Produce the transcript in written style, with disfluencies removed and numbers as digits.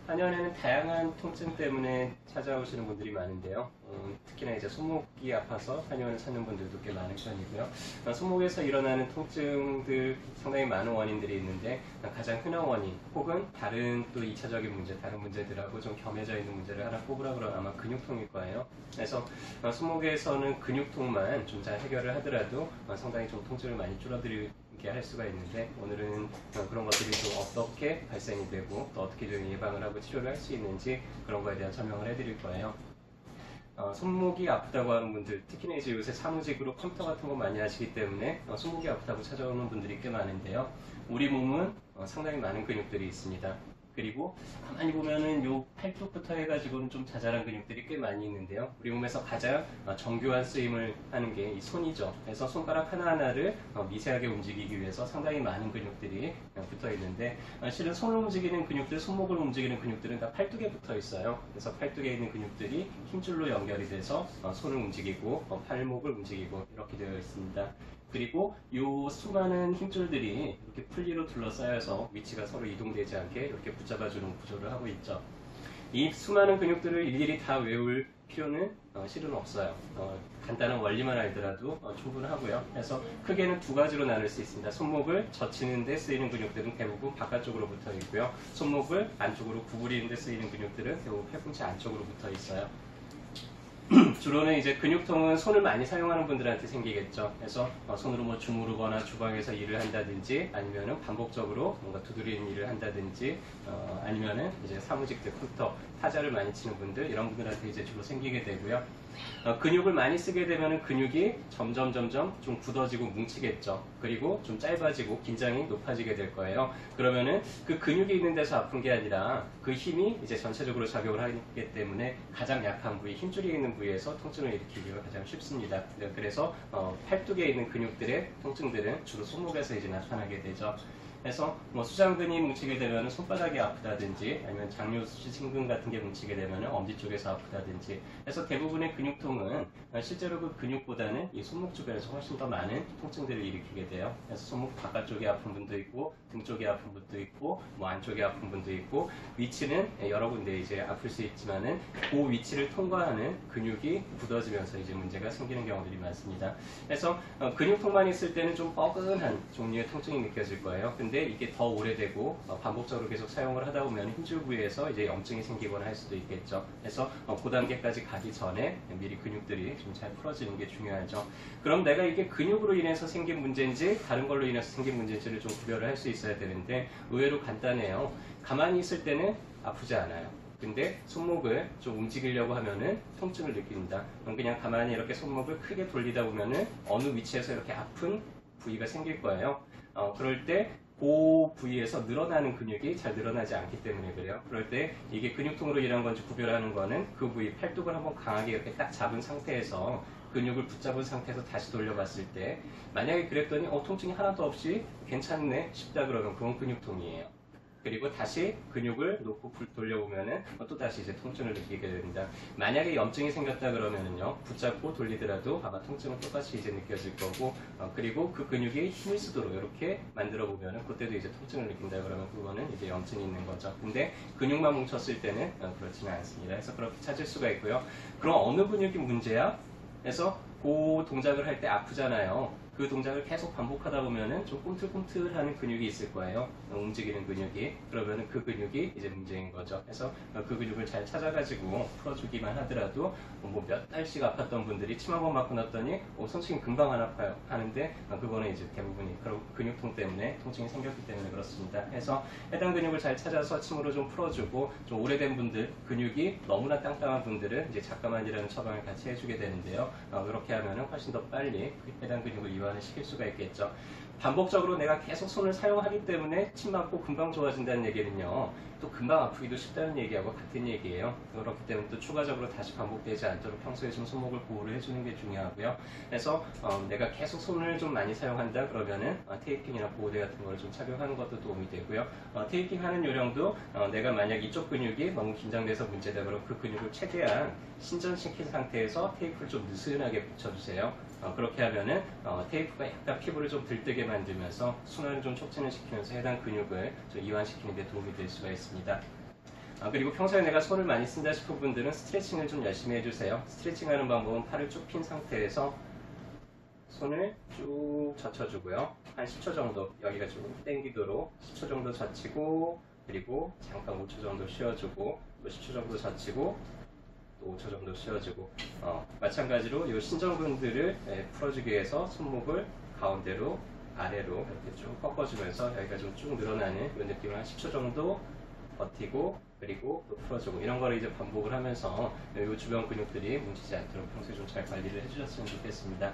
한의원에는 다양한 통증 때문에 찾아오시는 분들이 많은데요. 특히나 이제 손목이 아파서 한의원을 찾는 분들도 꽤 많은 편이고요. 손목에서 일어나는 통증들 상당히 많은 원인들이 있는데 가장 흔한 원인 혹은 다른 또 2차적인 문제, 다른 문제들하고 좀 겸해져 있는 문제를 하나 꼽으라 그러면 아마 근육통일 거예요. 그래서 손목에서는 근육통만 좀 잘 해결을 하더라도 상당히 좀 통증을 많이 줄어들게 할 수가 있는데 오늘은 그런 것들이 좀 어떻게 발생이 되고 또 어떻게 좀 예방을 하고 치료를 할 수 있는지 그런 거에 대한 설명을 해드릴 거예요. 손목이 아프다고 하는 분들, 특히나 이제 요새 사무직으로 컴퓨터 같은 거 많이 하시기 때문에 손목이 아프다고 찾아오는 분들이 꽤 많은데요. 우리 몸은 상당히 많은 근육들이 있습니다. 그리고 가만히 보면은 요 팔뚝부터 해가지고는 좀 자잘한 근육들이 꽤 많이 있는데요. 우리 몸에서 가장 정교한 쓰임을 하는 게 이 손이죠. 그래서 손가락 하나하나를 미세하게 움직이기 위해서 상당히 많은 근육들이 붙어 있는데 실은 손을 움직이는 근육들, 손목을 움직이는 근육들은 다 팔뚝에 붙어 있어요. 그래서 팔뚝에 있는 근육들이 힘줄로 연결이 돼서 손을 움직이고 팔목을 움직이고 이렇게 되어 있습니다. 그리고 이 수많은 힘줄들이 이렇게 풀리로 둘러싸여서 위치가 서로 이동되지 않게 이렇게 붙잡아주는 구조를 하고 있죠. 이 수많은 근육들을 일일이 다 외울 필요는 실은 없어요. 간단한 원리만 알더라도 충분하고요. 그래서 크게는 두 가지로 나눌 수 있습니다. 손목을 젖히는 데 쓰이는 근육들은 대부분 바깥쪽으로 붙어 있고요. 손목을 안쪽으로 구부리는 데 쓰이는 근육들은 대부분 팔꿈치 안쪽으로 붙어 있어요. 주로는 이제 근육통은 손을 많이 사용하는 분들한테 생기겠죠. 그래서 손으로 뭐 주무르거나 주방에서 일을 한다든지 아니면은 반복적으로 뭔가 두드리는 일을 한다든지 아니면은 이제 사무직들 컴퓨터 타자를 많이 치는 분들 이런 분들한테 이제 주로 생기게 되고요. 근육을 많이 쓰게 되면은 근육이 점점 좀 굳어지고 뭉치겠죠. 그리고 좀 짧아지고 긴장이 높아지게 될 거예요. 그러면은 그 근육이 있는 데서 아픈 게 아니라 그 힘이 이제 전체적으로 작용을 하기 때문에 가장 약한 부위, 힘줄이 있는 부위에서 통증을 일으키기가 가장 쉽습니다. 그래서 팔뚝에 있는 근육들의 통증들은 주로 손목에서 이제 나타나게 되죠. 그래서 뭐 수장근이 뭉치게 되면 손바닥이 아프다든지 아니면 장요신근 같은 게 뭉치게 되면 엄지 쪽에서 아프다든지 해서 대부분의 근육통은 실제로 그 근육보다는 이 손목 주변에서 훨씬 더 많은 통증들을 일으키게 돼요. 그래서 손목 바깥쪽이 아픈 분도 있고 등 쪽이 아픈 분도 있고 뭐 안쪽이 아픈 분도 있고 위치는 여러 군데 이제 아플 수 있지만은 그 위치를 통과하는 근육이 굳어지면서 이제 문제가 생기는 경우들이 많습니다. 그래서 근육통만 있을 때는 좀 뻐근한 종류의 통증이 느껴질 거예요. 근데 이게 더 오래되고 반복적으로 계속 사용을 하다 보면 힘줄 부위에서 이제 염증이 생기거나 할 수도 있겠죠. 그래서 그 단계까지 가기 전에 미리 근육들이 좀 잘 풀어지는 게 중요하죠. 그럼 내가 이게 근육으로 인해서 생긴 문제인지 다른 걸로 인해서 생긴 문제인지를 좀 구별을 할 수 있어야 되는데 의외로 간단해요. 가만히 있을 때는 아프지 않아요. 근데 손목을 좀 움직이려고 하면은 통증을 느낍니다. 그냥 가만히 이렇게 손목을 크게 돌리다 보면은 어느 위치에서 이렇게 아픈 부위가 생길 거예요. 그럴 때 그 부위에서 늘어나는 근육이 잘 늘어나지 않기 때문에 그래요. 그럴 때 이게 근육통으로 인한 건지 구별하는 거는 그 부위 팔뚝을 한번 강하게 이렇게 딱 잡은 상태에서 근육을 붙잡은 상태에서 다시 돌려봤을 때 만약에 그랬더니 통증이 하나도 없이 괜찮네 싶다 그러면 그건 근육통이에요. 그리고 다시 근육을 놓고 돌려보면은 또 다시 이제 통증을 느끼게 됩니다. 만약에 염증이 생겼다 그러면은요, 붙잡고 돌리더라도 아마 통증은 똑같이 이제 느껴질 거고, 그리고 그 근육이 힘을 쓰도록 이렇게 만들어 보면은 그때도 이제 통증을 느낀다 그러면 그거는 이제 염증이 있는 거죠. 근데 근육만 뭉쳤을 때는 그렇지는 않습니다. 그래서 그렇게 찾을 수가 있고요. 그럼 어느 근육이 문제야? 그래서 그 동작을 할 때 아프잖아요. 그 동작을 계속 반복하다 보면은 좀 꿈틀꿈틀하는 근육이 있을 거예요. 움직이는 근육이. 그러면은 그 근육이 이제 문제인 거죠. 그래서 그 근육을 잘 찾아가지고 풀어주기만 하더라도 뭐 몇 달씩 아팠던 분들이 침 한 번 맞고 났더니 선생님 금방 안 아파요 하는데 그거는 이제 대부분이 근육통 때문에 통증이 생겼기 때문에 그렇습니다. 그래서 해당 근육을 잘 찾아서 침으로 좀 풀어주고 좀 오래된 분들, 근육이 너무나 땅땅한 분들은 이제 작가만이라는 처방을 같이 해주게 되는데요. 그렇게 하면은 훨씬 더 빨리 해당 근육을 이완을 시킬 수가 있겠죠. 반복적으로 내가 계속 손을 사용하기 때문에 침 맞고 금방 좋아진다는 얘기는요. 또 금방 아프기도 쉽다는 얘기하고 같은 얘기예요. 그렇기 때문에 또 추가적으로 다시 반복되지 않도록 평소에 좀 손목을 보호를 해주는 게 중요하고요. 그래서 내가 계속 손을 좀 많이 사용한다 그러면은 테이핑이나 보호대 같은 걸 좀 착용하는 것도 도움이 되고요. 테이핑 하는 요령도 내가 만약 이쪽 근육이 너무 긴장돼서 문제다 그러면 그 근육을 최대한 신전시킨 상태에서 테이프를 좀 느슨하게 붙여주세요. 그렇게 하면은 테이프가 약간 피부를 좀 들뜨게 만들면서 순환을 좀 촉진을 시키면서 해당 근육을 좀 이완시키는 데 도움이 될 수가 있습니다. 그리고 평소에 내가 손을 많이 쓴다 싶은 분들은 스트레칭을 좀 열심히 해주세요. 스트레칭 하는 방법은 팔을 쭉 핀 상태에서 손을 쭉 젖혀주고요. 한 10초 정도, 여기가 좀 당기도록 10초 정도 젖히고, 그리고 잠깐 5초 정도 쉬어주고, 또 10초 정도 젖히고, 또 5초 정도 쉬어주고, 마찬가지로 이 신전근들을 풀어주기 위해서 손목을 가운데로 아래로 이렇게 쭉 꺾어주면서 여기가 좀 쭉 늘어나는 이런 느낌을 한 10초 정도 버티고, 그리고 또 풀어주고, 이런 거를 이제 반복을 하면서 이 주변 근육들이 뭉치지 않도록 평소에 좀 잘 관리를 해주셨으면 좋겠습니다.